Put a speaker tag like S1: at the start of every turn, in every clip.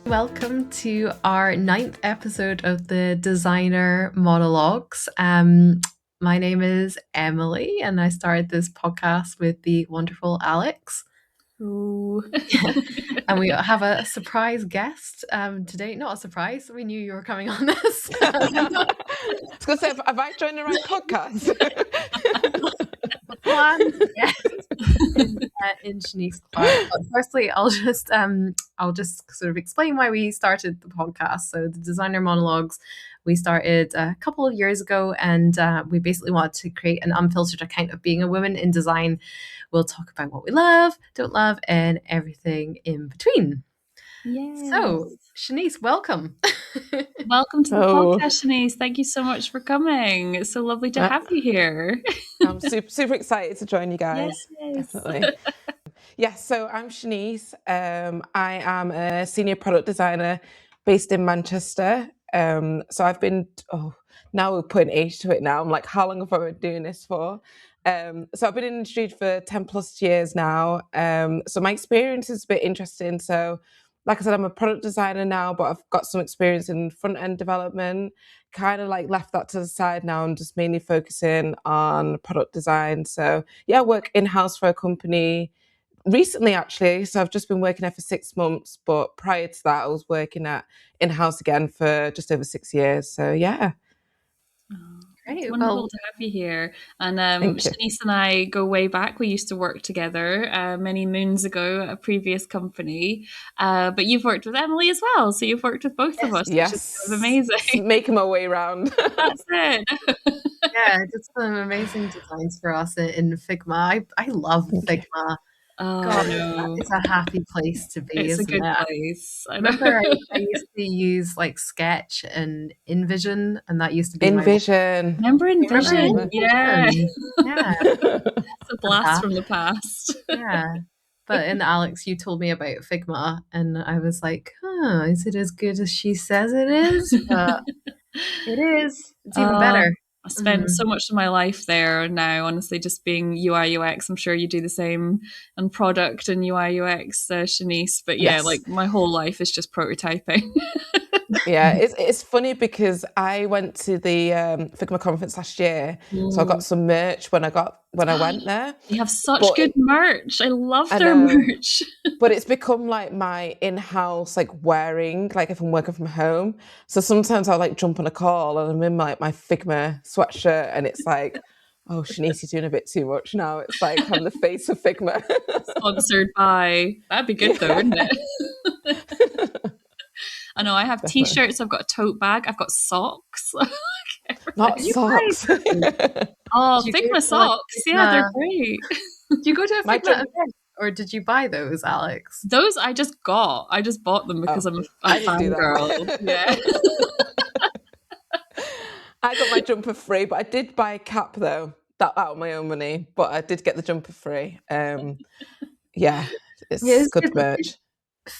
S1: Welcome to our 9th episode of the Designer Monologues. My name is Emily, and I started this podcast with the wonderful Alex.
S2: Ooh.
S1: And we have a surprise guest today. Not a surprise, we knew you were coming on this.
S3: I was going to say, have I joined the right podcast?
S1: Planned guest in Shanice Clarke. But firstly, I'll just sort of explain why we started the podcast. So the Designer Monologues we started a couple of years ago, and we basically wanted to create an unfiltered account of being a woman in design. We'll talk about what we love, don't love, and everything in between.
S2: Yes.
S1: So, Shanice, welcome.
S2: Welcome to the podcast, Shanice. Thank you so much for coming. It's so lovely to have you here.
S3: I'm super excited to join you guys.
S2: Yes.
S3: Definitely. Yes, so I'm Shanice. I am a senior product designer based in Manchester. So I've been, now we're putting age to it now. I'm like, how long have I been doing this for? So I've been in the industry for 10 plus years now. So my experience is a bit interesting. So like I said, I'm a product designer now, but I've got some experience in front end development, kind of like left that to the side now and just mainly focusing on product design. So yeah, I work in-house for a company recently, actually. So I've just been working there for 6 months, but prior to that, I was working at in-house again for just over 6 years. So yeah.
S1: Great.
S2: It's wonderful to have you here. And Shanice and I go way back. We used to work together many moons ago at a previous company. But you've worked with Emily as well. So you've worked with both of us, which is kind of amazing.
S3: Just making my way around.
S2: That's it.
S1: Yeah, did some amazing designs for us in Figma. I love Figma. God,
S2: no.
S1: It's a happy place to be.
S2: It's
S1: isn't
S2: a good
S1: it?
S2: place.
S1: I remember I used to use like Sketch and InVision, and that used to be
S3: InVision.
S2: Remember InVision? Yeah.
S1: Yeah.
S2: It's a blast from the past.
S1: Yeah. But in Alex, you told me about Figma, and I was like, is it as good as she says it is? But it is. It's even better.
S2: I spent so much of my life there now, honestly, just being UI UX. I'm sure you do the same on product and UI UX, Shanice. But yeah, like my whole life is just prototyping.
S3: Yeah, it's funny because I went to the Figma conference last year, so I got some merch when I went there.
S2: You have such good merch. I love their merch.
S3: But it's become like my in-house like wearing, like if I'm working from home. So sometimes I'll like jump on a call and I'm in like my Figma sweatshirt and it's like, oh, Shanice, you're doing a bit too much now. It's like I'm the face of Figma.
S2: Sponsored by. That'd be good though, wouldn't it? I know, I have t-shirts, I've got a tote bag, I've got socks.
S3: Not socks.
S2: Figma socks. Yeah, they're great.
S1: Did you go to a Figma event or did you buy those, Alex?
S2: Those I just got. I just bought them because I'm a fan girl. Yeah.
S3: I got my jumper free, but I did buy a cap though. That out of my own money, but I did get the jumper free. Yeah, it's good merch.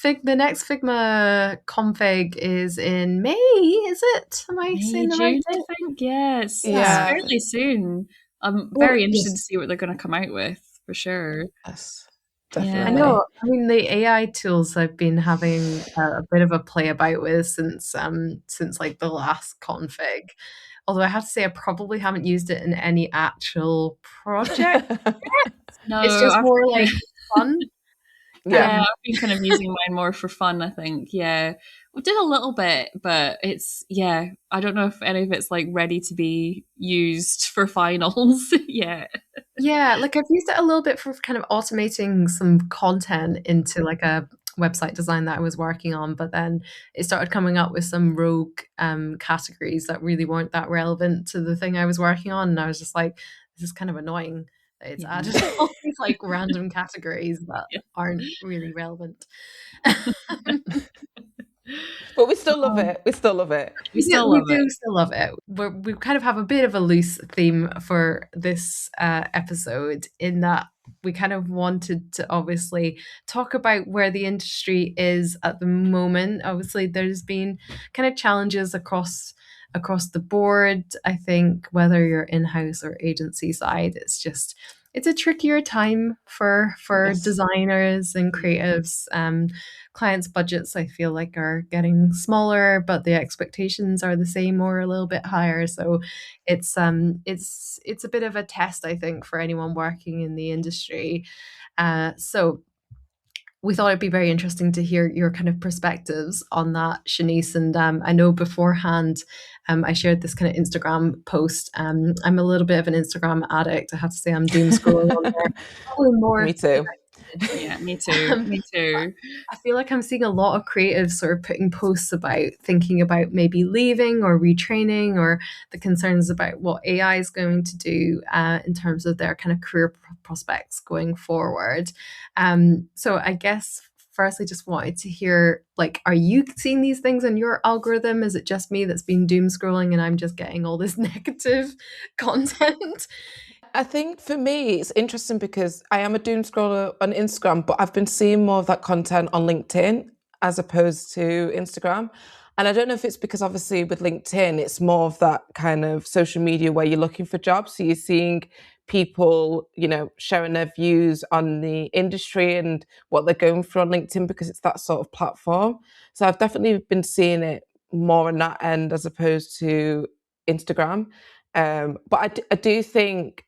S1: The next Figma config is in May, is it? Am I saying the right thing?
S2: I think, yes. Yeah. Fairly soon. I'm very interested to see what they're going to come out with, for sure.
S3: Yes, definitely.
S1: I know. I mean, the AI tools I've been having a bit of a play about with since like the last config. Although I have to say I probably haven't used it in any actual project.
S2: No,
S1: it's just more like fun.
S2: Yeah, I've been kind of using mine more for fun, I think. Yeah, we did a little bit, but it's, I don't know if any of it's like ready to be used for finals yet.
S1: Yeah, like I've used it a little bit for kind of automating some content into like a website design that I was working on, but then it started coming up with some rogue categories that really weren't that relevant to the thing I was working on. And I was just like, this is kind of annoying. It's added all these like random categories that aren't really relevant.
S3: But we still love it. We still love it.
S1: We still love it. We kind of have a bit of a loose theme for this episode in that we kind of wanted to obviously talk about where the industry is at the moment. Obviously, there's been kind of challenges across the board. I think whether you're in-house or agency side, it's just it's a trickier time for
S3: Yes.
S1: designers and creatives. Clients' budgets, I feel like, are getting smaller, but the expectations are the same or a little bit higher. So it's a bit of a test, I think, for anyone working in the industry. So we thought it'd be very interesting to hear your kind of perspectives on that, Shanice. And I know beforehand, I shared this kind of Instagram post. I'm a little bit of an Instagram addict. I have to say, I'm doom scrolling on there, probably
S3: Me
S1: more than
S3: too.
S1: I should.
S2: Yeah, me too. Me too.
S1: I feel like I'm seeing a lot of creatives sort of putting posts about thinking about maybe leaving or retraining, or the concerns about what AI is going to do in terms of their kind of career prospects going forward. So I guess firstly, just wanted to hear, like, are you seeing these things in your algorithm? Is it just me that's been doom scrolling and I'm just getting all this negative content?
S3: I think for me, it's interesting because I am a doom scroller on Instagram, but I've been seeing more of that content on LinkedIn as opposed to Instagram. And I don't know if it's because obviously with LinkedIn, it's more of that kind of social media where you're looking for jobs. So you're seeing people, sharing their views on the industry and what they're going through on LinkedIn because it's that sort of platform. So I've definitely been seeing it more on that end as opposed to Instagram. But I do think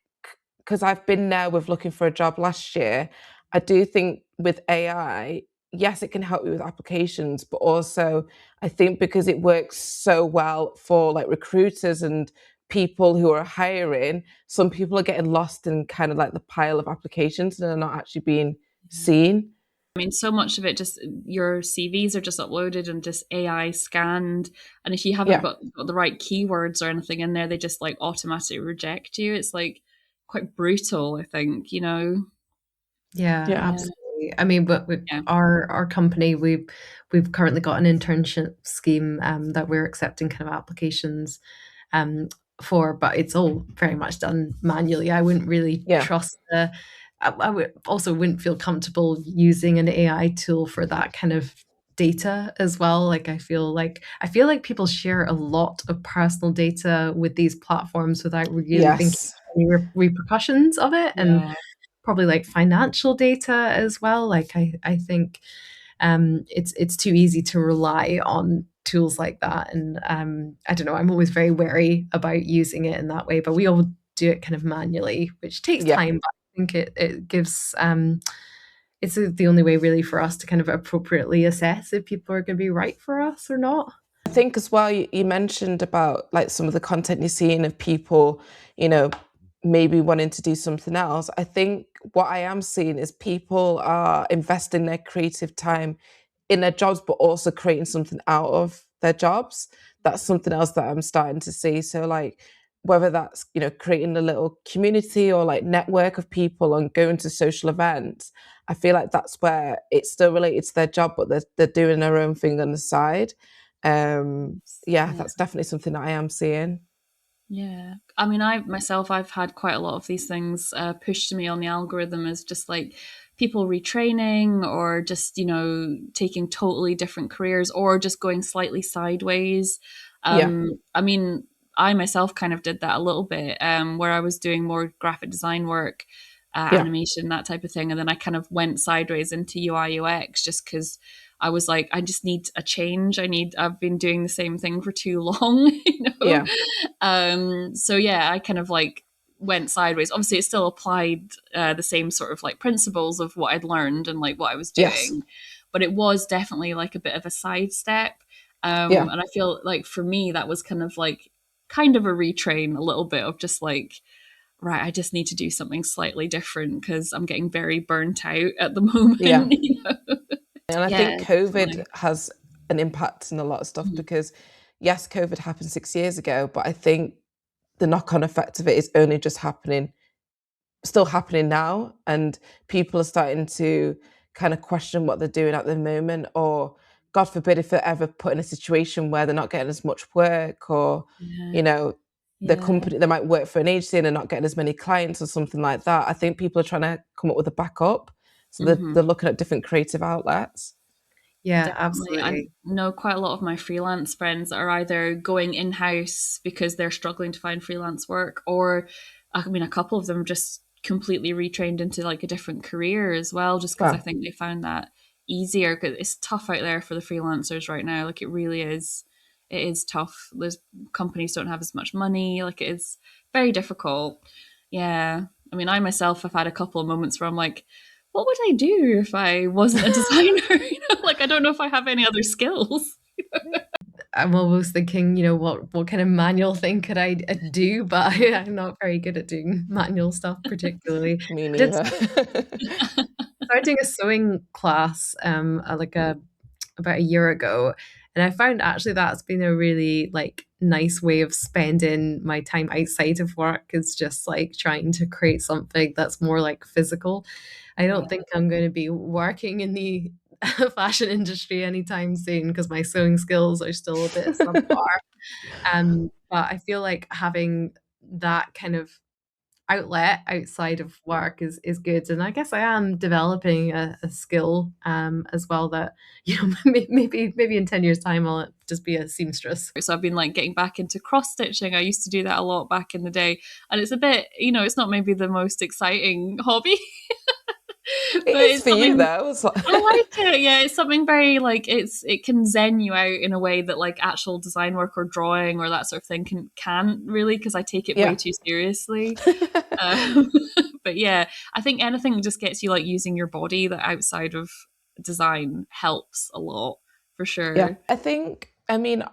S3: because I've been there with looking for a job last year, I do think with AI, yes, it can help you with applications, but also I think because it works so well for like recruiters and people who are hiring, some people are getting lost in kind of like the pile of applications and are not actually being seen.
S2: I mean, so much of it just your CVs are just uploaded and just AI scanned. And if you haven't
S3: Yeah,
S2: got the right keywords or anything in there, they just like automatically reject you. It's like quite brutal, I think, you know?
S1: Yeah,
S3: yeah,
S2: Yeah.
S1: absolutely. I mean, but with
S2: Yeah.
S1: our company, we've currently got an internship scheme that we're accepting kind of applications um for, but it's all very much done manually. I wouldn't really
S3: yeah,
S1: trust the. I would also wouldn't feel comfortable using an AI tool for that kind of data as well. Like I feel like people share a lot of personal data with these platforms without really thinking
S3: yes,
S1: any repercussions of it, and
S2: Yeah.
S1: probably like financial data as well. Like I think it's too easy to rely on tools like that, and I don't know. I'm always very wary about using it in that way, but we all do it kind of manually, which takes
S3: yeah.
S1: time. But I think it gives it's the only way really for us to kind of appropriately assess if people are going to be right for us or not.
S3: I think as well, you mentioned about like some of the content you're seeing of people, you know, maybe wanting to do something else. I think what I am seeing is people are investing their creative time in their jobs, but also creating something out of their jobs. That's something else that I'm starting to see. So like whether that's, creating a little community or like network of people and going to social events, I feel like that's where it's still related to their job, but they're doing their own thing on the side. Yeah,
S2: Yeah.
S3: that's definitely something that I am seeing.
S2: Yeah. I mean, I've had quite a lot of these things pushed to me on the algorithm as just like people retraining or just, taking totally different careers or just going slightly sideways.
S3: Yeah,
S2: I mean, I myself kind of did that a little bit where I was doing more graphic design work,
S3: yeah,
S2: animation, that type of thing. And then I kind of went sideways into UI UX just because I was like, I just need a change. I've been doing the same thing for too long,
S3: yeah,
S2: So yeah, I kind of like went sideways. Obviously, it still applied the same sort of like principles of what I'd learned and like what I was
S3: yes,
S2: doing, but it was definitely like a bit of a sidestep.
S3: yeah,
S2: And I feel like for me, that was kind of a retrain a little bit of just like, right, I just need to do something slightly different because I'm getting very burnt out at the
S3: yeah.
S2: moment.
S3: And I
S2: Yeah,
S3: think COVID
S2: definitely.
S3: has an impact in a lot of stuff
S2: Mhm.
S3: because, yes, COVID happened 6 years ago, but I think the knock on effect of it is only just still happening now. And people are starting to kind of question what they're doing at the moment, or God forbid if they're ever put in a situation where they're not getting as much work, or,
S2: Yeah,
S3: you know, the
S2: yeah.
S3: company, they might work for an agency and they're not getting as many clients or something like that. I think people are trying to come up with a backup. So they're
S2: Hmm.
S3: looking at different creative outlets.
S1: Yeah,
S2: Definitely. I
S1: absolutely.
S2: know quite a lot of my freelance friends that are either going in house because they're struggling to find freelance work, or I mean, a couple of them just completely retrained into like a different career as well, just because I
S3: Wow.
S2: think they found that easier, because it's tough out there for the freelancers right now. Like it really is. It is tough. There's companies don't have as much money. Like it is very difficult. Yeah. I mean, I myself have had a couple of moments where I'm like, what would I do if I wasn't a designer? Like I don't know if I have any other skills.
S1: I'm always thinking, what kind of manual thing could I do? But I'm not very good at doing manual stuff particularly.
S3: Me
S1: I did
S3: neither.
S1: start doing a sewing class about a year ago, and I found actually that's been a really like nice way of spending my time outside of work, is just like trying to create something that's more like physical. I don't think I'm going to be working in the fashion industry anytime soon because my sewing skills are still a bit subpar. But I feel like having that kind of outlet outside of work is good, and I guess I am developing a skill as well that maybe in 10 years time I'll just be a seamstress.
S2: So I've been like getting back into cross stitching. I used to do that a lot back in the day, and it's a bit, it's not maybe the most exciting hobby.
S3: It
S2: But
S3: is
S2: it's
S3: for you
S2: something
S3: though.
S2: I like it. Yeah, it's something very like it can zen you out in a way that like actual design work or drawing or that sort of thing can't really, because I take it way
S3: Yeah.
S2: too seriously. Um, but yeah, I think anything that just gets you like using your body that outside of design helps a lot for
S3: Yeah.
S2: sure.
S3: I think, I mean,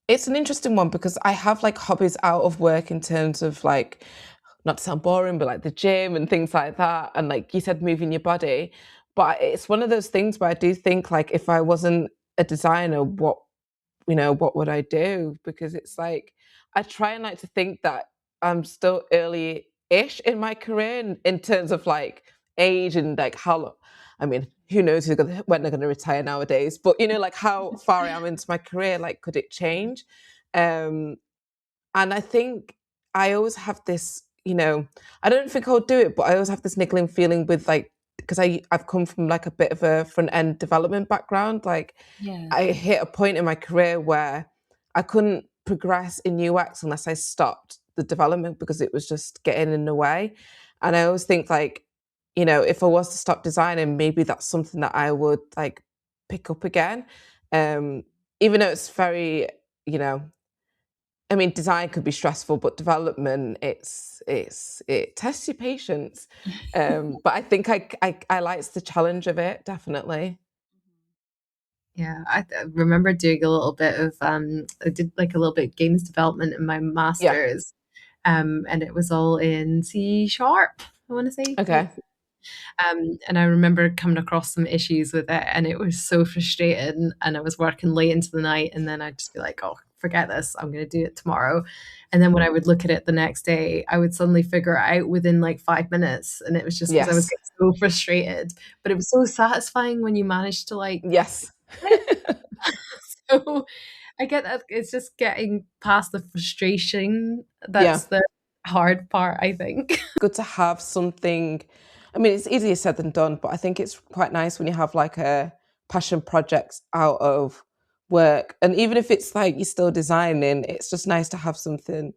S3: it's an interesting one because I have like hobbies out of work in terms of like, not to sound boring, but like the gym and things like that. And like you said, moving your body. But it's one of those things where I do think like if I wasn't a designer, what would I do? Because it's like I try and like to think that I'm still early-ish in my career in terms of like age and like how long. I mean, who knows when they're gonna retire nowadays? But like how far I am into my career, like could it change? Um, and I think I always have this, I don't think I'll do it, but I always have this niggling feeling with like because I've come from like a bit of a front end development background. Like
S2: Yeah.
S3: I hit a point in my career where I couldn't progress in UX unless I stopped the development because it was just getting in the way. And I always think like, if I was to stop designing, maybe that's something that I would like pick up again. Um, Even though it's very, you know, I mean, design could be stressful, but development, it tests your patience. But I think I liked the challenge of it, definitely.
S1: Yeah, I remember doing a little bit of I did like a little bit of games development in my
S3: Yeah.
S1: masters, and it was all in C sharp, I want to say. Yeah.
S3: Okay.
S1: And I remember coming across some issues with it, and it was so frustrating. And I was working late into the night, and then I'd just be like, "Oh, forget this! I'm going to do it tomorrow." And then when I would look at it the next day, I would suddenly figure it out within like 5 minutes, and it was just because I was
S3: Yes.
S1: getting so frustrated. But it was so satisfying when you managed to like
S3: Yes.
S1: it. So I get that it's just getting past the frustration
S3: Yeah.
S1: that's the hard part, I think.
S3: Good to have something. I mean, it's easier said than done, but I think it's quite nice when you have like a passion project out of work. And even if it's like you're still designing, it's just nice to have something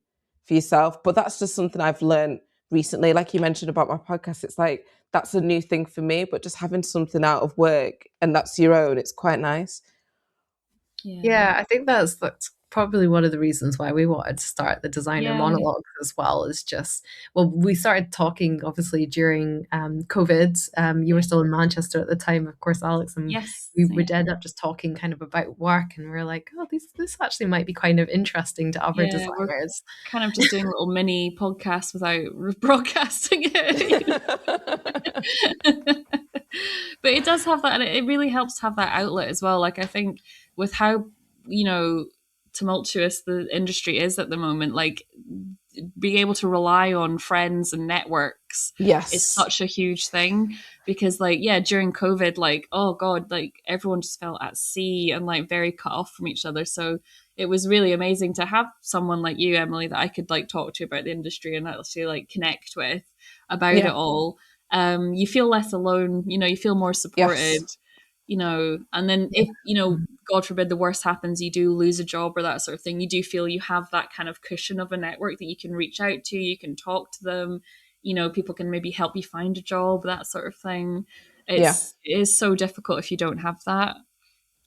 S3: for yourself. But that's just something I've learned recently. Like you mentioned about my podcast, it's like that's a new thing for me, but just having something out of work and that's your own, it's quite nice.
S1: Yeah, I think that's probably one of the reasons why we wanted to start the Designer
S2: Yeah.
S1: Monologues as well, is just, well, we started talking obviously during COVID. You were still in Manchester at the time, of course, Alex, and
S2: Yes.
S1: we would end up just talking kind of about work, and we are like, oh, this actually might be kind of interesting to other
S2: Yeah, we're
S1: designers.
S2: kind of just doing little mini podcasts without broadcasting it. But it does have that, and it really helps to have that outlet as well. Like I think with how tumultuous the industry is at the moment, like being able to rely on friends and networks is
S3: Yes.
S2: such a huge thing, because like yeah, during COVID, like oh god, like everyone just felt at sea and like very cut off from each other. So it was really amazing to have someone like you, Emily, that I could like talk to about the industry and actually like connect with about it
S3: Yeah.
S2: all. You feel less alone, you feel more supported,
S3: Yes.
S2: and then if, God forbid the worst happens, you do lose a job or that sort of thing, you do feel you have that kind of cushion of a network that you can reach out to, you can talk to them, people can maybe help you find a job, that sort of thing. It is so difficult if you don't have that.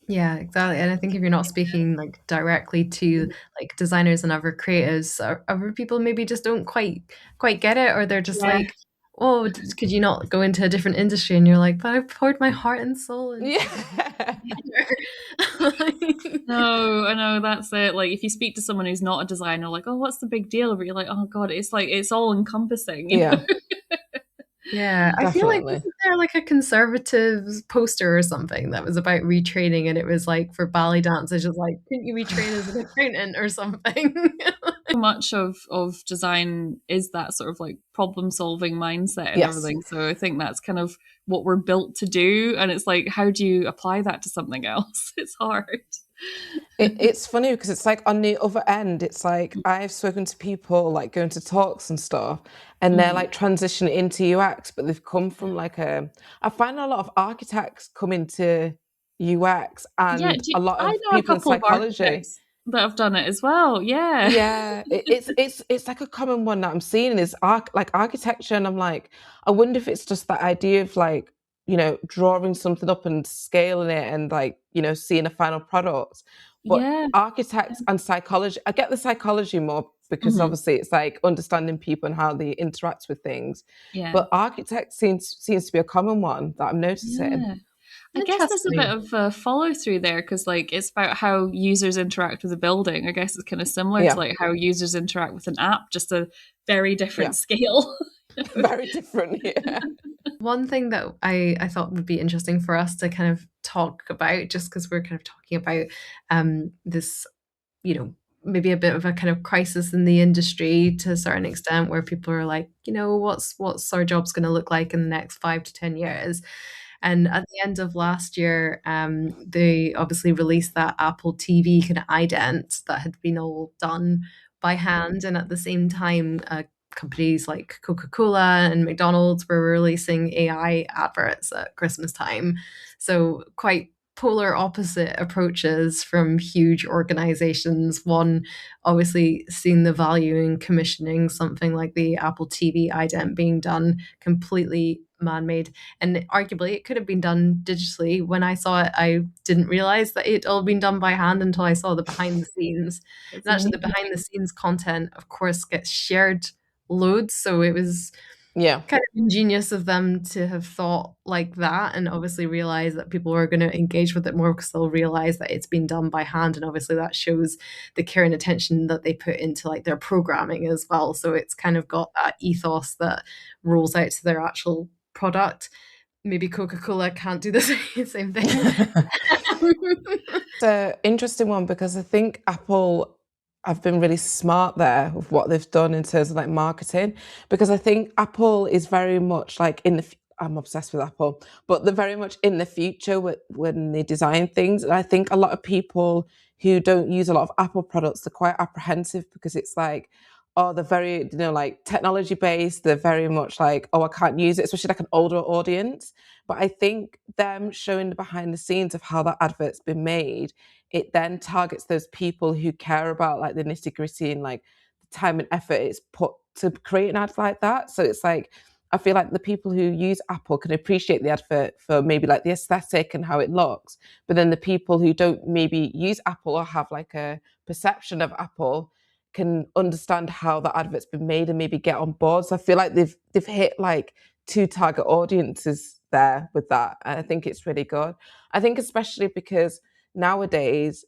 S1: Yeah, exactly. And I think if you're not speaking like directly to like designers and other creatives, other people maybe just don't quite get it, or they're just like, oh, could you not go into a different industry? And you're like, but I've poured my heart and soul into
S2: No, I know, that's it. Like if you speak to someone who's not a designer, like, oh, what's the big deal? But you're like, oh God, it's like it's all encompassing. You know?
S1: Yeah, I feel like wasn't there like a Conservatives poster or something that was about retraining, and it was like for ballet dancers, just like, couldn't you retrain as an accountant or something?
S2: So much of design is that sort of like problem solving mindset and everything. So I think that's kind of what we're built to do. And it's like, how do you apply that to something else? It's hard.
S3: It's funny because it's like on the other end, it's like I've spoken to people like going to talks and stuff, and they're like transitioning into UX, but they've come from like I find a lot of architects come into UX and a lot
S2: I
S3: of
S2: know a
S3: people in
S2: couple of
S3: psychology
S2: architects that have done it as well.
S3: Yeah, it's like a common one that I'm seeing is like architecture, and I'm like, I wonder if it's just that idea of like, drawing something up and scaling it and like, seeing a final product. But architects and psychology, I get the psychology more because obviously it's like understanding people and how they interact with things. But architects seems to be a common one that I'm noticing.
S2: I guess there's a bit of follow through there because like it's about how users interact with a building. I guess it's kind of similar to like how users interact with an app, just a very different scale.
S3: Very different, yeah.
S1: One thing that I thought would be interesting for us to kind of talk about, just because we're kind of talking about this, maybe a bit of a kind of crisis in the industry to a certain extent, where people are like, what's our jobs going to look like in the next 5 to 10 years? And at the end of last year, they obviously released that Apple TV kind of ident that had been all done by hand. And at the same time, companies like Coca-Cola and McDonald's were releasing AI adverts at Christmas time. So quite polar opposite approaches from huge organizations. One obviously seeing the value in commissioning something like the Apple TV ident being done completely man-made, and arguably it could have been done digitally. When I saw it, I didn't realize that it all been done by hand until I saw the behind the scenes. And actually the behind the scenes content of course gets shared loads, so it was kind of ingenious of them to have thought like that, and obviously realize that people are going to engage with it more because they'll realize that it's been done by hand, and obviously that shows the care and attention that they put into like their programming as well. So it's kind of got that ethos that rolls out to their actual product. Maybe Coca-Cola can't do the same thing.
S3: It's an interesting one because I think Apple have been really smart there with what they've done in terms of like marketing, because I think Apple is very much like I'm obsessed with Apple, but they're very much in the future when they design things. And I think a lot of people who don't use a lot of Apple products are quite apprehensive because it's like, oh, they're very, like technology based. They're very much like, oh, I can't use it, especially like an older audience. But I think them showing the behind the scenes of how that advert's been made, it then targets those people who care about like the nitty gritty and like the time and effort it's put to create an ad like that. So it's like, I feel like the people who use Apple can appreciate the advert for maybe like the aesthetic and how it looks. But then the people who don't maybe use Apple or have like a perception of Apple can understand how the advert's been made and maybe get on board. So I feel like they've hit like two target audiences there with that. And I think it's really good. I think especially because nowadays,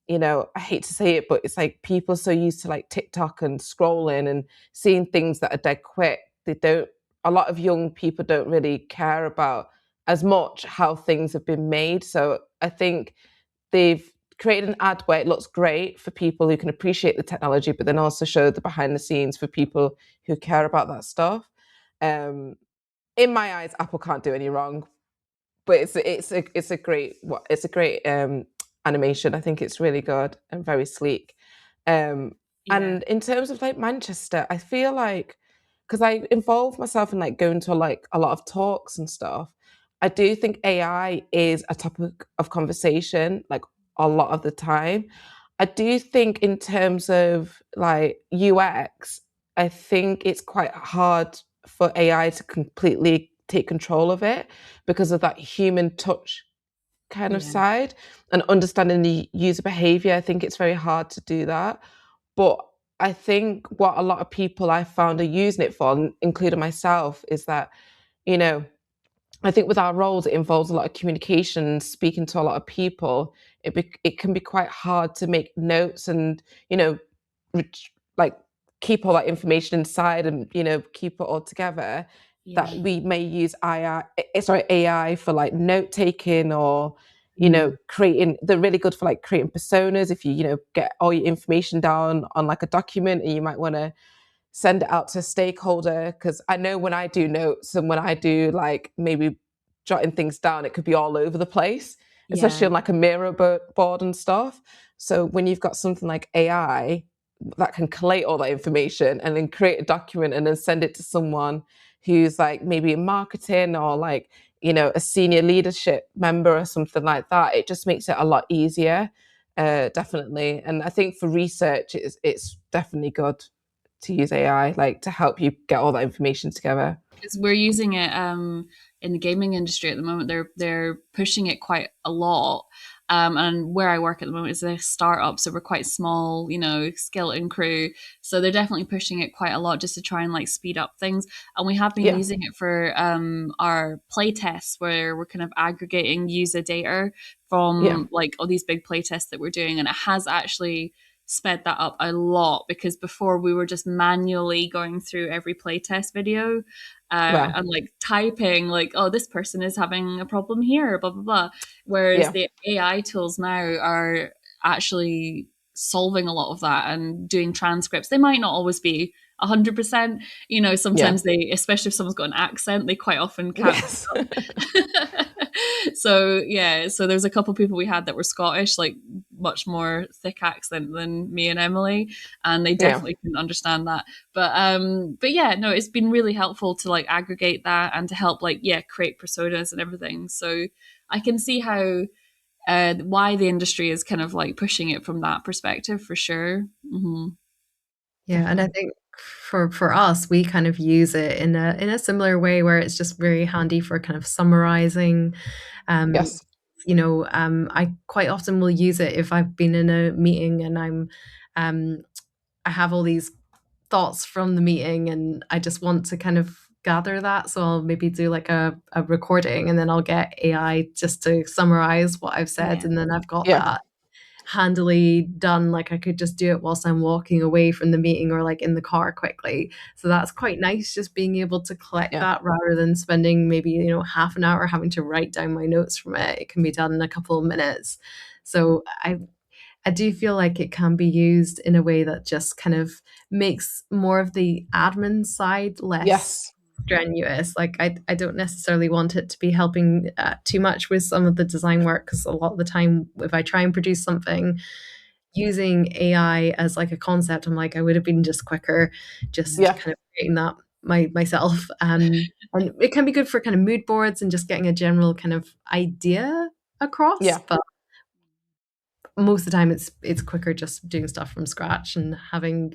S3: I hate to say it, but it's like people are so used to like TikTok and scrolling and seeing things that are dead quick. A lot of young people don't really care about as much how things have been made. So I think they've created an ad where it looks great for people who can appreciate the technology, but then also show the behind the scenes for people who care about that stuff. In my eyes, Apple can't do any wrong, but it's a great animation. I think it's really good and very sleek. And in terms of like Manchester, I feel like because I involve myself in like going to like a lot of talks and stuff, I do think AI is a topic of conversation like a lot of the time. I do think in terms of like UX, I think it's quite hard for AI to completely take control of it because of that human touch kind of
S2: Yeah.
S3: side and understanding the user behavior. I think it's very hard to do that. But I think what a lot of people I found are using it for, including myself, is that, you know, I think with our roles, it involves a lot of communication, speaking to a lot of people. It can be quite hard to make notes and, you know, like keep all that information inside and, you know, keep it all together. That
S2: Yeah.
S3: we may use AI for like note taking or, you know,
S1: Mm.
S3: creating. They're really good for like creating personas. If you know, get all your information down on like a document, and you might want to send it out to a stakeholder, because I know when I do notes and when I do like maybe jotting things down, it could be all over the place,
S2: Yeah.
S3: especially on like a mirror board and stuff. So when you've got something like AI that can collate all that information and then create a document and then send it to someone who's like maybe in marketing or like, you know, a senior leadership member or something like that, it just makes it a lot easier. Definitely. And I think for research, it's definitely good to use AI, like to help you get all that information together.
S2: Because we're using it in the gaming industry at the moment. They're pushing it quite a lot. And where I work at the moment is a startup, so we're quite small, you know, skeleton crew. So they're definitely pushing it quite a lot just to try and like speed up things. And we have been
S3: Yeah,
S2: using it for our play tests, where we're kind of aggregating user data
S3: yeah,
S2: from like all these big play tests that we're doing, and it has actually sped that up a lot, because before we were just manually going through every playtest video
S3: wow,
S2: and like typing like, oh, this person is having a problem here, blah blah blah. Whereas
S3: yeah,
S2: the AI tools now are actually solving a lot of that and doing transcripts. They might not always be 100%. You know,
S3: yeah,
S2: sometimes they, especially if someone's got an accent, they quite often can't.
S3: yes,
S2: So yeah, so there's a couple of people we had that were Scottish, like much more thick accent than me and Emily, and they
S3: yeah,
S2: definitely couldn't understand that. But yeah, no, it's been really helpful to like aggregate that and to help like, yeah, create personas and everything. So I can see how why the industry is kind of like pushing it from that perspective for sure. Hmm.
S1: Yeah, and I
S3: definitely,
S1: think for us, we kind of use it in a similar way where it's just very handy for kind of summarizing. Um,
S3: yes,
S1: I quite often will use it if I've been in a meeting and um, I have all these thoughts from the meeting and I just want to kind of gather that. So I'll maybe do like a recording and then I'll get AI just to summarize what I've said,
S2: Yeah,
S1: and then I've got
S3: yeah,
S1: that handily done. Like I could just do it whilst I'm walking away from the meeting or like in the car quickly. So that's quite nice, just being able to collect
S3: yeah,
S1: that rather than spending maybe, half an hour having to write down my notes from it. It can be done in a couple of minutes. So I do feel like it can be used in a way that just kind of makes more of the admin side less
S3: yes,
S1: strenuous. Like I don't necessarily want it to be helping too much with some of the design work, because a lot of the time if I try and produce something using AI as like a concept, I'm like I would have been just quicker just
S2: yeah,
S3: yeah,
S1: kind of creating that myself. And it can be good for kind of mood boards and just getting a general kind of idea across,
S3: yeah,
S1: but most of the time it's quicker just doing stuff from scratch and having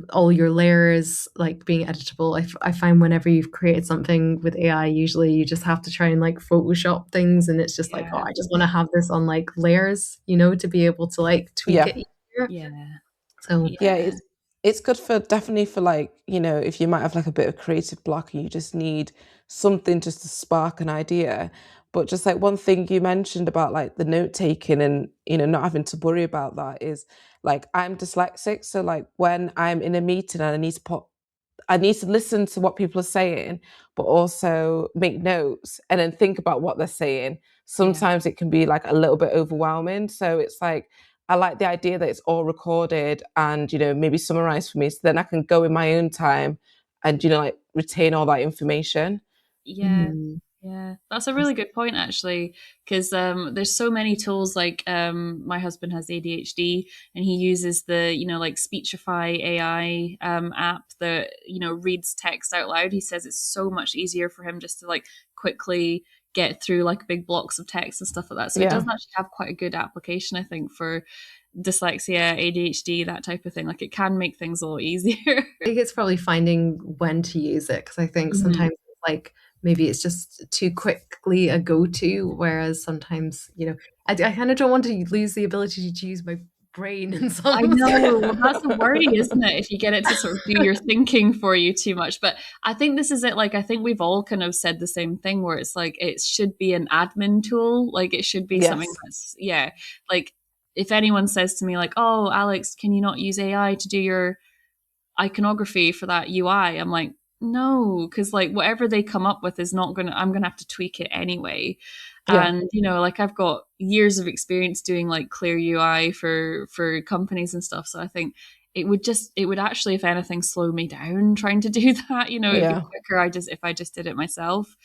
S1: all your layers like being editable. I find whenever you've created something with AI, usually you just have to try and like Photoshop things, and it's just like, oh,
S2: yeah,
S1: I just want to have this on like layers, to be able to like tweak
S3: yeah.
S1: it easier.
S2: yeah,
S1: So
S3: Yeah,
S2: yeah,
S3: it's good for definitely for like, you know, if you might have like a bit of creative block and you just need something just to spark an idea. But just like one thing you mentioned about like the note taking and, you know, not having to worry about that is like I'm dyslexic. So like when I'm in a meeting and I need to listen to what people are saying, but also make notes and then think about what they're saying.
S2: yeah,
S3: Sometimes it can be like a little bit overwhelming. So it's like, I like the idea that it's all recorded and, you know, maybe summarized for me. So then I can go in my own time and, you know, like retain all that information.
S2: yeah.
S1: mm,
S2: Yeah, Yeah, that's a really good point actually, because there's so many tools. Like my husband has ADHD, and he uses the like Speechify AI app that reads text out loud. He says it's so much easier for him just to like quickly get through like big blocks of text and stuff like that. So it
S3: Yeah.
S2: does actually have quite a good application, I think, for dyslexia, ADHD, that type of thing. Like it can make things a lot easier.
S1: I think it's probably finding when to use it, because I think sometimes it's like maybe it's just too quickly a go-to, whereas sometimes I kind of don't want to lose the ability to use my brain in
S2: I
S1: some
S2: know. Well, that's the worry, isn't it? If you get it to sort of do your thinking for you too much. But I think this is it. Like, I think we've all kind of said the same thing where it's like, it should be an admin tool. Like, it should be something that's, like if anyone says to me like, oh, Alex, can you not use AI to do your iconography for that UI? I'm like, no, because like whatever they come up with is not I'm gonna have to tweak it anyway.
S3: Yeah.
S2: And like I've got years of experience doing like clear UI for companies and stuff. So I think it would actually, if anything, slow me down trying to do that. It'd be quicker if I just did it myself.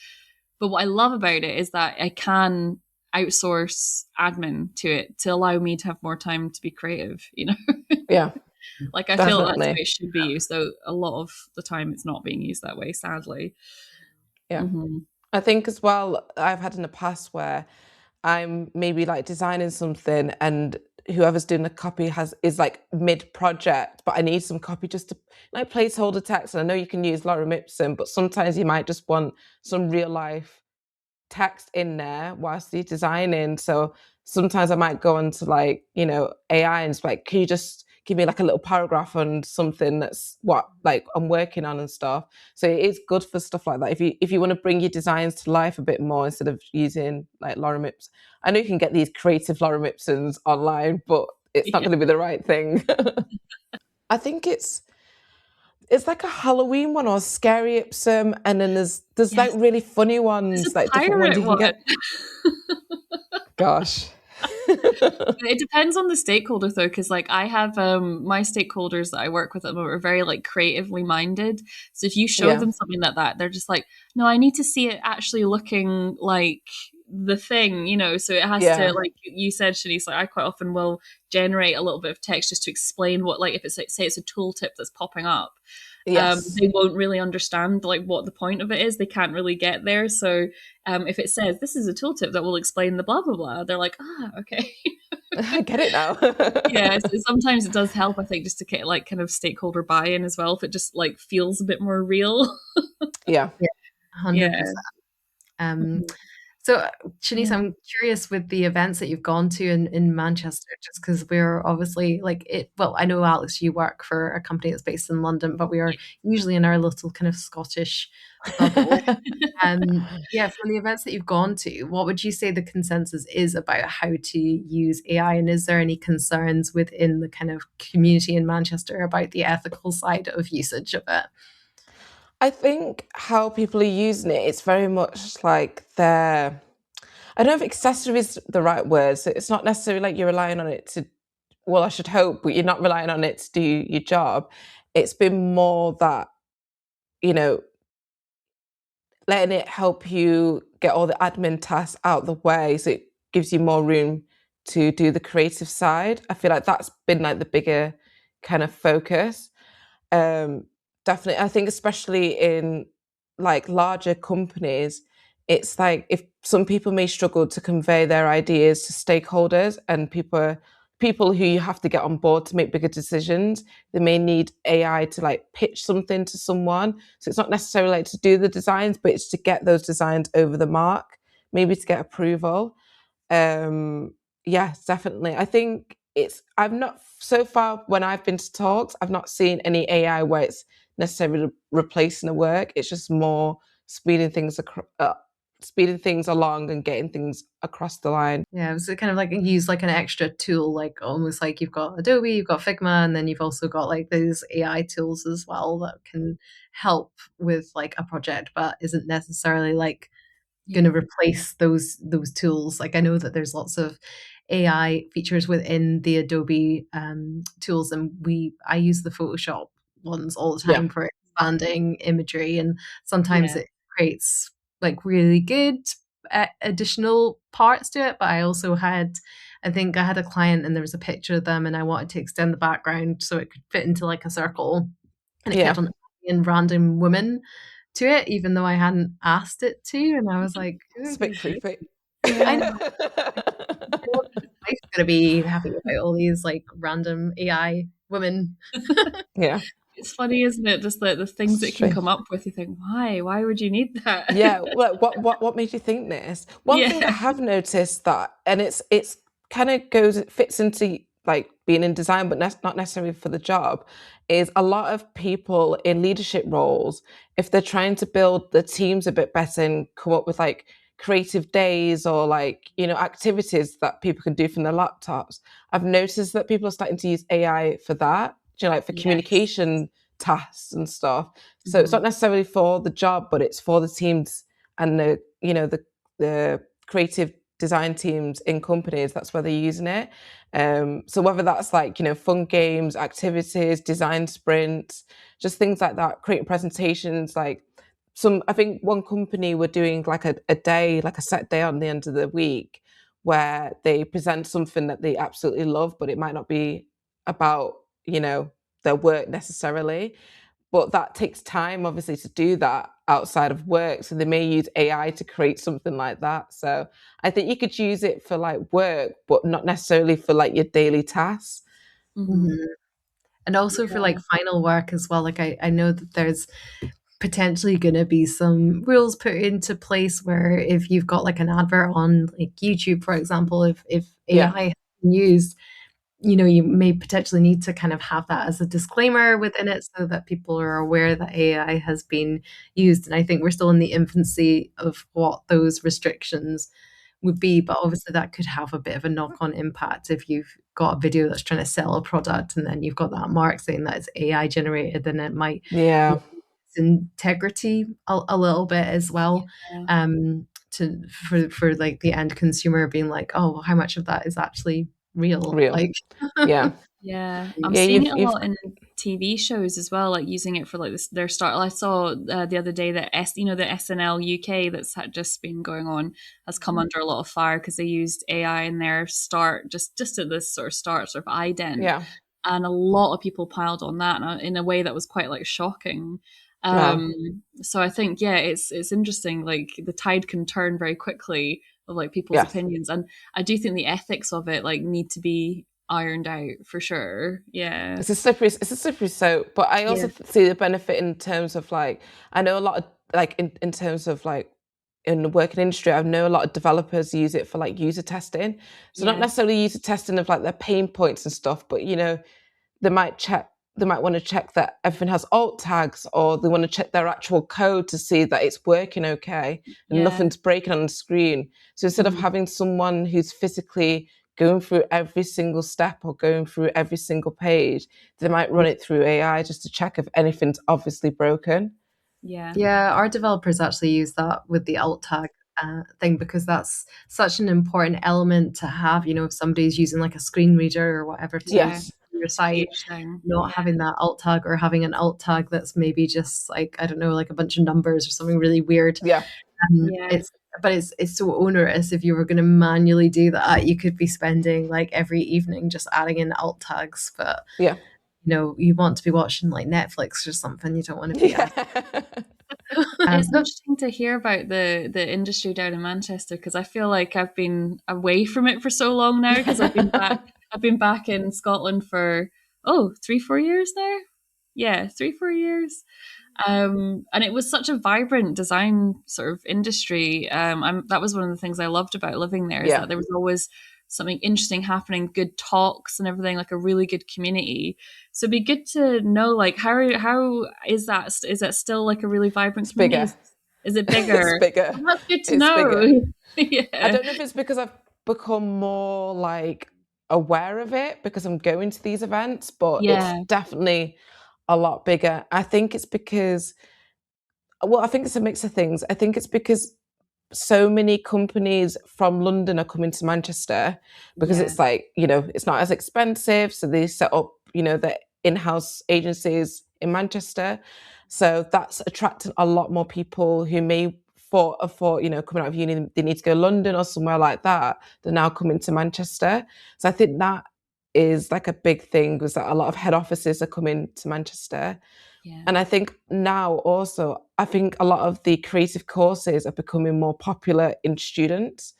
S2: But what I love about it is that I can outsource admin to it to allow me to have more time to be creative,
S3: Yeah.
S2: Like I feel that's the way it should be used. So a lot of the time it's not being used that way, sadly.
S3: Yeah. I think as well, I've had in the past where I'm maybe like designing something and whoever's doing the copy is like mid-project, but I need some copy just to like placeholder text. And I know you can use Lorem Ipsum, but sometimes you might just want some real life text in there whilst you're designing. So sometimes I might go into like, AI and it's like, can you just give me like a little paragraph on something that's what like I'm working on and stuff. So it is good for stuff like that. If you want to bring your designs to life a bit more instead of using like Lorem Ipsum. I know you can get these creative Lorem Ipsums online, but it's not going to be the right thing. I think it's like a Halloween one or a scary Ipsum, and then there's like really funny ones, like different ones you can get. Gosh.
S2: It depends on the stakeholder though, because like I have my stakeholders that I work with are very like creatively minded. So if you show them something like that, they're just like, no, I need to see it actually looking like the thing, so it has to, like you said, Shanice, like I quite often will generate a little bit of text just to explain what, like if it's like, say it's a tooltip that's popping up. They won't really understand like what the point of it is. They can't really get there. So if it says this is a tooltip that will explain the blah blah blah, they're like, okay.
S3: I get it now.
S2: Yeah, so sometimes it does help, I think, just to get like kind of stakeholder buy-in as well, if it just like feels a bit more real.
S3: Yeah.
S1: 100%. So, Shanice, I'm curious with the events that you've gone to in Manchester, just because we're obviously like it. Well, I know, Alex, you work for a company that's based in London, but we are usually in our little kind of Scottish bubble. From the events that you've gone to, what would you say the consensus is about how to use AI? And is there any concerns within the kind of community in Manchester about the ethical side of usage of it?
S3: I think how people are using it, it's very much like I don't know if accessory is the right word. So it's not necessarily like you're relying on it to, well, I should hope, but you're not relying on it to do your job. It's been more that, letting it help you get all the admin tasks out the way, so it gives you more room to do the creative side. I feel like that's been like the bigger kind of focus. Definitely, I think especially in like larger companies, it's like if some people may struggle to convey their ideas to stakeholders and people who you have to get on board to make bigger decisions, they may need AI to like pitch something to someone. So it's not necessarily like to do the designs, but it's to get those designs over the mark, maybe to get approval. Yes, definitely. I think I've not, so far when I've been to talks, I've not seen any AI where it's necessarily replacing the work. It's just more speeding things along and getting things across the line.
S1: Yeah, so kind of like use like an extra tool, like almost like you've got Adobe, you've got Figma, and then you've also got like those AI tools as well that can help with like a project, but isn't necessarily like going to replace those tools. Like I know that there's lots of AI features within the Adobe tools, and I use the Photoshop ones all the time for expanding imagery, and sometimes it creates like really good additional parts to it, but I also had, I think I had a client and there was a picture of them and I wanted to extend the background so it could fit into like a circle, and it kept on adding random women to it even though I hadn't asked it to, and I was like,
S3: it's a bit creepy.
S1: I know. Life's gonna be happy about all these like random AI women.
S3: Yeah.
S2: It's funny, isn't it? Just the things that can come up with. You think, why? Why would you need that?
S3: Yeah. Well, what made you think this? One thing I have noticed that, and it's kind of fits into like being in design, but not necessarily for the job, is a lot of people in leadership roles, if they're trying to build the teams a bit better and come up with like creative days or like, you know, activities that people can do from their laptops, I've noticed that people are starting to use AI for that, you know, like for communication tasks and stuff. So it's not necessarily for the job, but it's for the teams and the, you know, the creative design teams in companies. That's where they're using it. So whether that's like, you know, fun games, activities, design sprints, just things like that, creating presentations, like I think one company were doing like a day, like a set day on the end of the week where they present something that they absolutely love, but it might not be about, you know, their work necessarily. But that takes time, obviously, to do that outside of work. So they may use AI to create something like that. So I think you could use it for like work, but not necessarily for like your daily tasks.
S1: And also for like final work as well. Like I know that there's potentially going to be some rules put into place where if you've got like an advert on like YouTube, for example, if AI is used, you know, you may potentially need to kind of have that as a disclaimer within it so that people are aware that AI has been used. And I think we're still in the infancy of what those restrictions would be, but obviously that could have a bit of a knock-on impact if you've got a video that's trying to sell a product and then you've got that mark saying that it's AI generated, then it might integrity a little bit as well, for like the end consumer being like, oh, how much of that is actually real. Like
S2: I'm seeing it a lot in TV shows as well, like using it for like their start. I saw the other day that the SNL UK that's had just been going on has come under a lot of fire because they used AI in their start, just at this sort of start, sort of ident, and a lot of people piled on that in a way that was quite like shocking. So I think it's interesting, like the tide can turn very quickly of like people's opinions, and I do think the ethics of it like need to be ironed out for sure. It's
S3: a slippery soap, but I also see the benefit in terms of like, I know a lot of like in terms of like in the working industry, I know a lot of developers use it for like user testing, so not necessarily user testing of like their pain points and stuff, but you know, they might want to check that everything has alt tags, or they want to check their actual code to see that it's working okay and nothing's breaking on the screen. So instead of having someone who's physically going through every single step or going through every single page, they might run it through AI just to check if anything's obviously broken.
S1: Our developers actually use that with the alt tag thing, because that's such an important element to have. You know, if somebody's using like a screen reader or whatever to your site, not having that alt tag, or having an alt tag that's maybe just like, I don't know, like a bunch of numbers or something really weird. It's so onerous. If you were going to manually do that, you could be spending like every evening just adding in alt tags. But you know, you want to be watching like Netflix or something. You don't want to be.
S2: It's interesting to hear about the industry down in Manchester, because I feel like I've been away from it for so long now, because I've been back in Scotland for 3-4 years now. 3-4 years. And it was such a vibrant design sort of industry. That was one of the things I loved about living there, is that there was always something interesting happening, good talks and everything, like a really good community. So it'd be good to know, like, how is that? Is that still like a really vibrant community?
S3: Bigger.
S2: Is it bigger?
S3: It's bigger.
S2: Well, that's good to know.
S3: I don't know if it's because I've become more like aware of it because I'm going to these events, but it's definitely a lot bigger. I think it's because, I think it's a mix of things. I think it's because so many companies from London are coming to Manchester because it's like, you know, it's not as expensive. So they set up, you know, the in-house agencies in Manchester. So that's attracting a lot more people who may thought, you know, coming out of uni, they need to go to London or somewhere like that. They're now coming to Manchester. So I think that is like a big thing, was that a lot of head offices are coming to Manchester.
S2: Yeah.
S3: And I think now also, I think a lot of the creative courses are becoming more popular in students.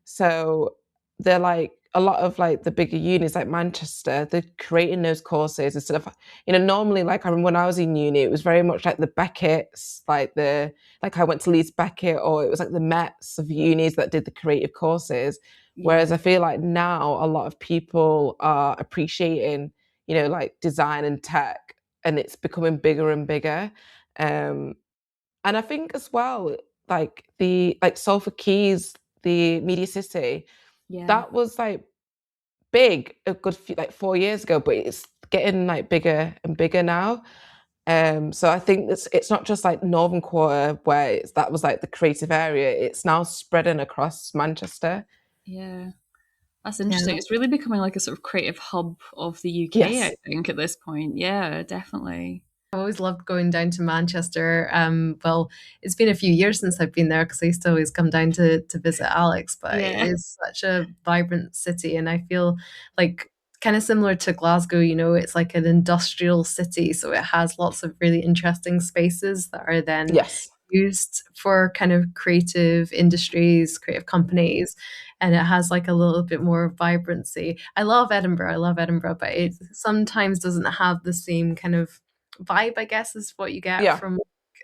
S3: So they're like, a lot of like the bigger unis like Manchester, they're creating those courses instead of, you know, normally, like I remember when I was in uni, it was very much like the Beckett's, like I went to Leeds Beckett, or it was like the Mets of unis that did the creative courses. Whereas
S2: Yeah.
S3: I feel like now a lot of people are appreciating, you know, like design and tech, and it's becoming bigger and bigger. And I think as well, like Salford Keys, the Media City,
S2: Yeah.
S3: that was like big a good few, like 4 years ago, but it's getting like bigger and bigger now. So I think it's not just like Northern Quarter where that was like the creative area. It's now spreading across Manchester.
S2: Yeah. That's
S1: Yeah.
S2: interesting. It's really becoming like a sort of creative hub of the UK, I
S3: Yes.
S2: think, at this point. Yeah, definitely.
S1: I always loved going down to Manchester. Well, it's been a few years since I've been there because I used to always come down to visit Alex, but it
S2: Yeah.
S1: is such a vibrant city. And I feel like kind of similar to Glasgow, you know, it's like an industrial city. So it has lots of really interesting spaces that are then
S3: Yes.
S1: used for kind of creative industries, creative companies, and it has like a little bit more vibrancy. I love Edinburgh. I love Edinburgh, but it sometimes doesn't have the same kind of vibe, I guess, is what you get
S3: Yeah.
S1: from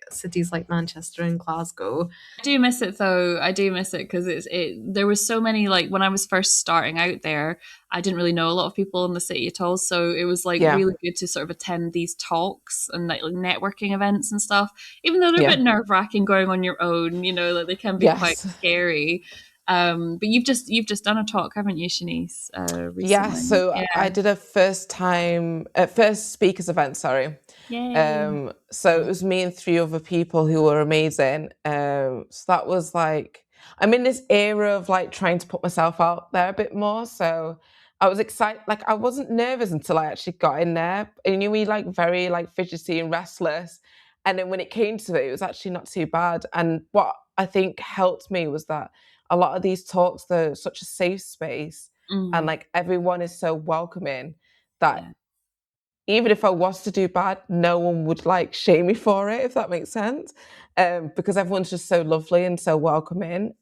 S1: cities like Manchester and Glasgow.
S2: I do miss it though. I do miss it because there was so many, like when I was first starting out there, I didn't really know a lot of people in the city at all. So it was like
S3: Yeah.
S2: really good to sort of attend these talks and like networking events and stuff, even though they're a
S3: Yeah.
S2: bit nerve-wracking going on your own, you know, like they can be quite
S3: Yes.
S2: scary. But you've just done a talk, haven't you, Shanice,
S3: Yeah.
S2: recently?
S3: So I
S2: Yeah.
S3: did a first speakers event, sorry.
S2: Yay.
S3: So it was me and three other people who were amazing. So that was like, I'm in this era of like trying to put myself out there a bit more. So I was excited. Like I wasn't nervous until I actually got in there. And you were like very like fidgety and restless. And then when it came to it, it was actually not too bad. And what I think helped me was that a lot of these talks, they're such a safe space, and
S2: Mm,
S3: like everyone is so welcoming that
S2: yeah.
S3: even if I was to do bad, no one would like shame me for it, if that makes sense. Because everyone's just so lovely and so welcoming.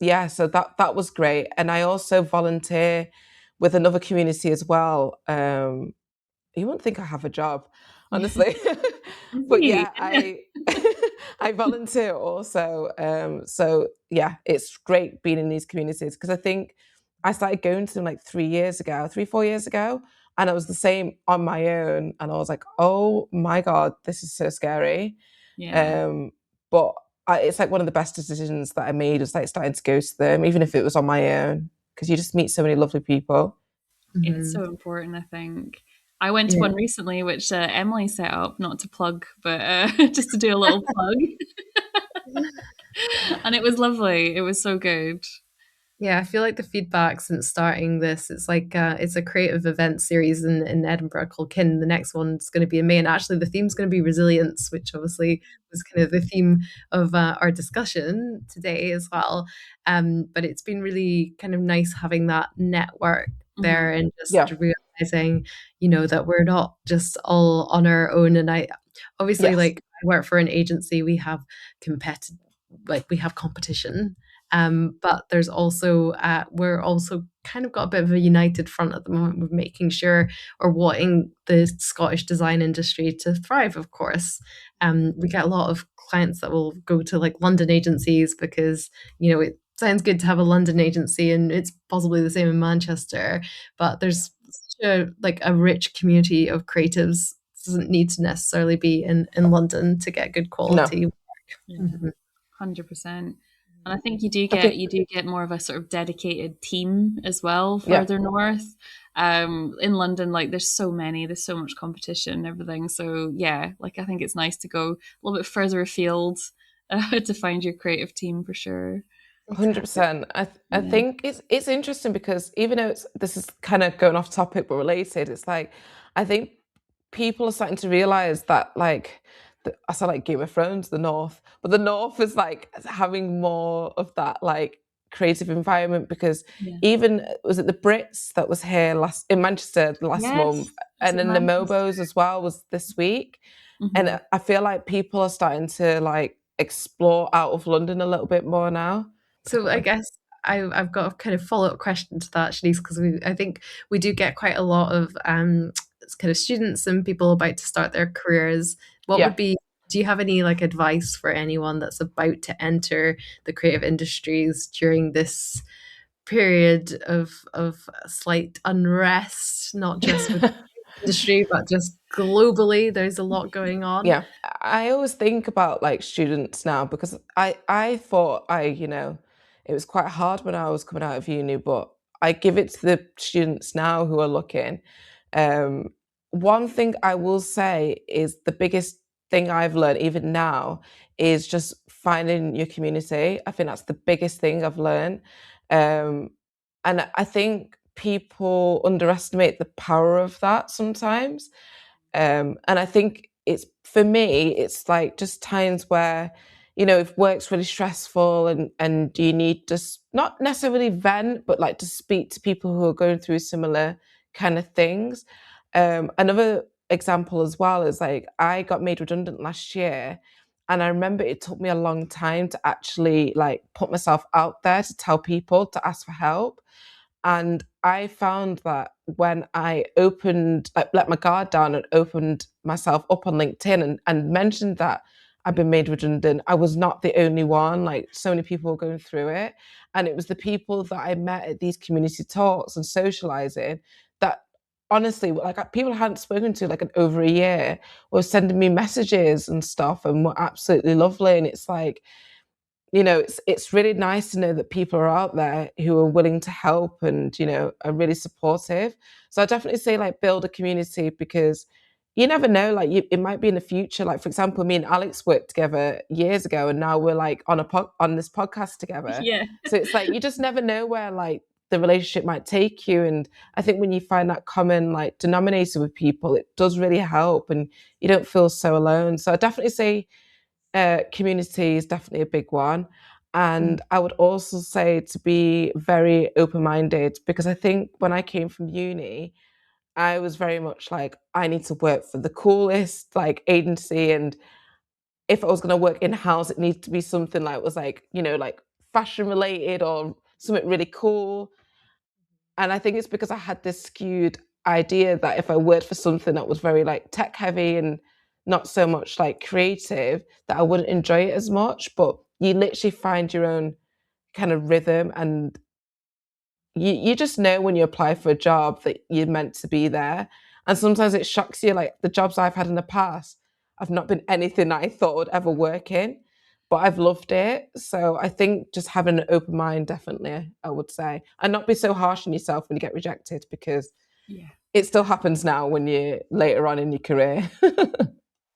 S3: Yeah, so that was great. And I also volunteer with another community as well. You wouldn't think I have a job, honestly. But
S2: Indeed.
S3: yeah, I I volunteer also. So yeah, it's great being in these communities because I think I started going to them like 3 years ago, 4 years ago, and I was the same on my own, and I was like, oh my god, this is so scary.
S2: Yeah.
S3: Um, but it's like one of the best decisions that I made was like starting to go to them, even if it was on my own, because you just meet so many lovely people.
S2: It's
S1: Mhm.
S2: so important, I think. I went to
S1: Yeah.
S2: one recently, which Emily set up, not to plug, but just to do a little plug. And it was lovely. It was so good.
S1: Yeah, I feel like the feedback since starting this, it's a creative event series in Edinburgh called Kin. The next one's going to be in May, and actually the theme's going to be resilience, which obviously was kind of the theme of our discussion today as well. But it's been really kind of nice having that network
S2: Hmm.
S1: there and just
S3: Yeah.
S1: realizing, you know, that we're not just all on our own. And I obviously
S3: Yes.
S1: like I work for an agency, we have competitive we have competition, but there's also we're also kind of got a bit of a united front at the moment with making sure or wanting the Scottish design industry to thrive, of course. We get a lot of clients that will go to like London agencies because, you know, it sounds good to have a London agency and it's possibly the same in Manchester, but there's such a rich community of creatives. Doesn't need to necessarily be in London to get good
S3: No.
S1: quality.
S2: Yeah,
S1: Mhm.
S2: 100%. And I think
S3: I think
S2: you do get more of a sort of dedicated team as well
S3: yeah.
S2: further north. In London, like there's so much competition and everything. So yeah, like I think it's nice to go a little bit further afield to find your creative team for sure.
S3: 100%. I
S2: Yeah.
S3: think it's interesting because even though this is kind of going off topic but related, it's like I think people are starting to realize that like I sound like Game of Thrones, the North, but the North is like having more of that like creative environment, because
S2: Yeah.
S3: even was it the Brits that was here last in Manchester last month,
S2: Yes. Is
S3: and
S2: it
S3: then the
S2: Manchester?
S3: Mobos as well was this week,
S2: Mhm.
S3: and I feel like people are starting to like explore out of London a little bit more now.
S1: So I
S3: Definitely.
S1: guess I've got a kind of follow-up question to that, Shanice, because I think we do get quite a lot of kind of students and people about to start their careers. What
S3: Yeah.
S1: would be, do you have any like advice for anyone that's about to enter the creative industries during this period of slight unrest, not just with the industry, but just globally? There's a lot going on.
S3: Yeah, I always think about like students now, because I thought it was quite hard when I was coming out of uni, but I give it to the students now who are looking. Um, One thing I will say is the biggest thing I've learned even now is just finding your community. I think that's the biggest thing I've learned. Um, and I think people underestimate the power of that sometimes. And I think it's, for me, it's like just times where, if work's really stressful and you need just not necessarily vent, but like to speak to people who are going through similar kind of things. Another example as well is like I got made redundant last year. And I remember it took me a long time to actually like put myself out there to tell people to ask for help. And I found that when I opened, like, let my guard down and opened myself up on LinkedIn and mentioned that I'd been made redundant, I was not the only one. Like, so many people were going through it. And it was the people that I met at these community talks and socializing that honestly, like, people I hadn't spoken to like in over a year were sending me messages and stuff and were absolutely lovely. And it's like, it's really nice to know that people are out there who are willing to help and, are really supportive. So I definitely say like build a community, because you never know, like it might be in the future. Like, for example, me and Alex worked together years ago and now we're like on this podcast together.
S2: Yeah.
S3: So it's like you just never know where like the relationship might take you. And I think when you find that common like denominator with people, it does really help and you don't feel so alone. So I definitely say community is definitely a big one.
S2: Mm.
S3: And I would also say to be very open minded, because I think when I came from uni, I was very much like, I need to work for the coolest like agency. And if I was going to work in house, it needs to be something like was like, like fashion related or something really cool. And I think it's because I had this skewed idea that if I worked for something that was very like tech heavy and not so much like creative, that I wouldn't enjoy it as much. But you literally find your own kind of rhythm, and you just know when you apply for a job that you're meant to be there. And sometimes it shocks you, like the jobs I've had in the past, I've not been anything that I thought would ever work in, but I've loved it. So I think just having an open mind, definitely, I would say, and not be so harsh on yourself when you get rejected, because
S2: Yeah.
S3: it still happens now when you're later on in your career.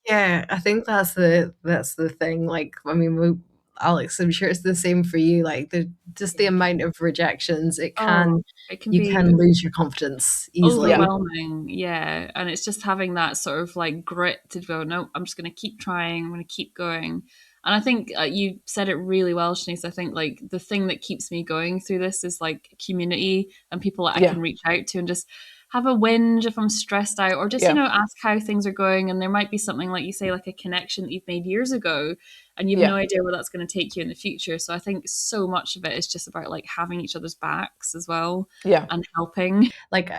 S1: Yeah, I think that's the thing. Like, I mean, Alex, I'm sure it's the same for you. Like, the
S2: Yeah.
S1: amount of rejections,
S2: Oh, it can
S1: you can
S2: be
S1: lose your confidence easily.
S3: Yeah,
S2: overwhelming. Yeah. And it's just having that sort of like grit to go, no, I'm just going to keep trying. I'm going to keep going. And I think you said it really well, Shanice. I think like the thing that keeps me going through this is like community and people that I
S3: yeah,
S2: can reach out to and just have a whinge if I'm stressed out or just,
S3: yeah,
S2: ask how things are going. And there might be something like you say, like a connection that you've made years ago and you have
S3: yeah,
S2: no idea where that's going to take you in the future. So I think so much of it is just about like having each other's backs as well
S3: yeah,
S2: and helping.
S1: Like,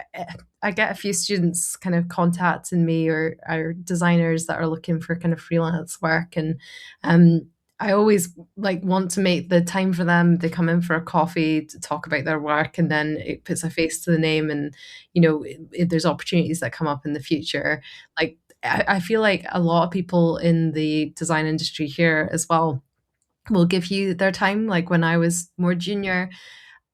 S1: I get a few students kind of contacting me, or designers that are looking for kind of freelance work, and I always like want to make the time for them. They come in for a coffee to talk about their work, and then it puts a face to the name. And if there's opportunities that come up in the future, like I feel like a lot of people in the design industry here as well will give you their time. Like when I was more junior,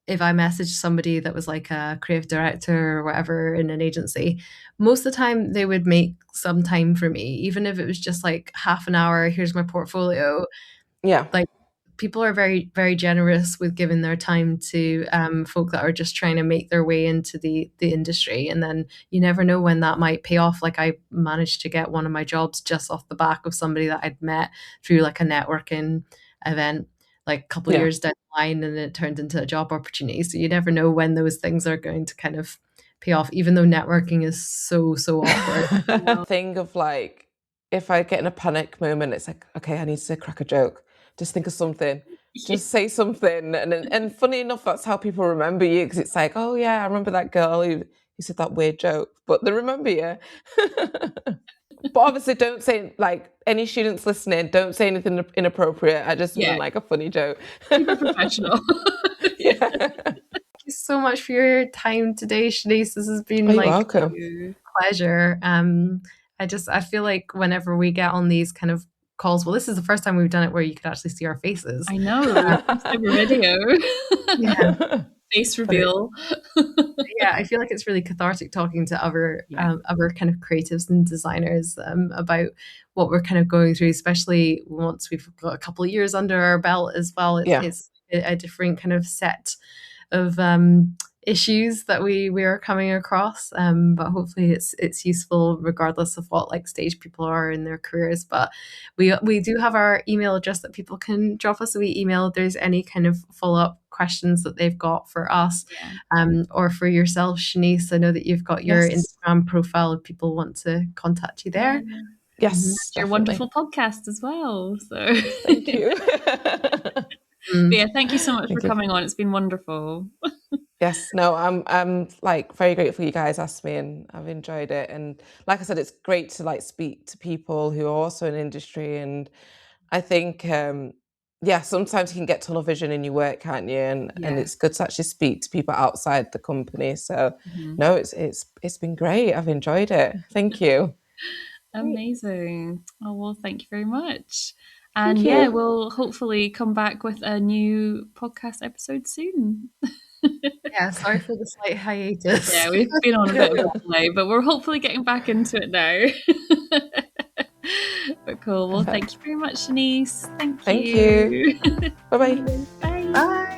S1: if I messaged somebody that was like a creative director or whatever in an agency, most of the time they would make some time for me, even if it was just like half an hour. Here's my portfolio.
S3: yeah,
S1: Like, people are very, very generous with giving their time to folk that are just trying to make their way into the industry. And then you never know when that might pay off. Like I managed to get one of my jobs just off the back of somebody that I'd met through like a networking event, like a couple of years down the line, and it turned into a job opportunity. So you never know when those things are going to kind of pay off, even though networking is so awkward.
S3: Thing of like, if I get in a panic moment, it's like, okay, I need to crack a joke. Just think of something. Just say something. And funny enough, that's how people remember you, because it's like, oh yeah, I remember that girl who said that weird joke, but they remember you. But obviously don't say, like, any students listening, don't say anything inappropriate. I just mean like a funny joke.
S2: Super professional.
S3: Yeah.
S1: Thank you so much for your time today, Shanice. This has been like
S3: welcome.
S1: a pleasure. I feel like whenever we get on these kind of calls, well, this is the first time we've done it where you could actually see our faces.
S2: I know. Super video.
S1: Yeah.
S2: Face reveal.
S1: Yeah, I feel like it's really cathartic talking to other kind of creatives and designers about what we're kind of going through, especially once we've got a couple of years under our belt as well. It's a different kind of set of issues that we are coming across, but hopefully it's useful regardless of what like stage people are in their careers. But we do have our email address that people can drop us a wee email if there's any kind of follow-up questions that they've got for us, or for yourself, Shanice. I know that you've got your Instagram profile if people want to contact you there.
S3: Yes,
S2: your wonderful podcast as well. So
S3: thank you.
S2: Yeah, thank you so much for coming on. It's been wonderful.
S3: Yes, no, I'm like very grateful you guys asked me, and I've enjoyed it. And like I said, it's great to like speak to people who are also in industry. And I think sometimes you can get tunnel vision in your work, can't you? And it's good to actually speak to people outside the company. So no, it's been great. I've enjoyed it. Thank you.
S2: Amazing. Oh well, thank you very much. And we'll hopefully come back with a new podcast episode soon.
S1: Yeah, sorry for the slight hiatus.
S2: Yeah, we've been on a bit of a delay, but we're hopefully getting back into it now. But cool. Well, thank you very much, Shanice. Thank you.
S3: Bye-bye.
S2: Bye.
S1: Bye.